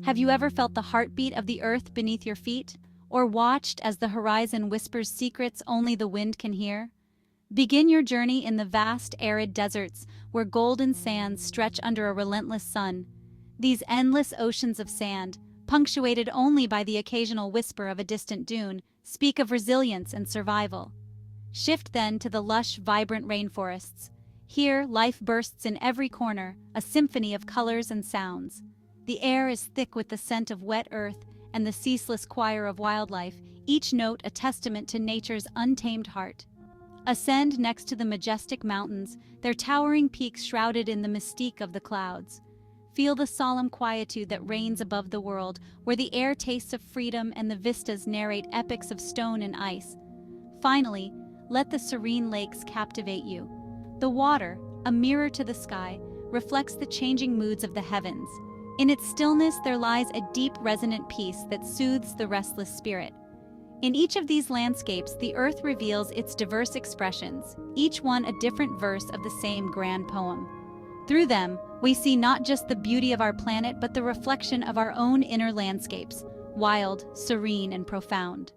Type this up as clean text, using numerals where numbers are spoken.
Have you ever felt the heartbeat of the earth beneath your feet? Or watched as the horizon whispers secrets only the wind can hear? Begin your journey in the vast, arid deserts where golden sands stretch under a relentless sun. These endless oceans of sand, punctuated only by the occasional whisper of a distant dune, speak of resilience and survival. Shift then to the lush, vibrant rainforests. Here, life bursts in every corner, a symphony of colors and sounds. The air is thick with the scent of wet earth and the ceaseless choir of wildlife, each note a testament to nature's untamed heart. Ascend next to the majestic mountains, their towering peaks shrouded in the mystique of the clouds. Feel the solemn quietude that reigns above the world, where the air tastes of freedom and the vistas narrate epics of stone and ice. Finally, let the serene lakes captivate you. The water, a mirror to the sky, reflects the changing moods of the heavens. In its stillness there lies a deep, resonant peace that soothes the restless spirit. In each of these landscapes, the earth reveals its diverse expressions, each one a different verse of the same grand poem. Through them, we see not just the beauty of our planet, but the reflection of our own inner landscapes, wild, serene, and profound.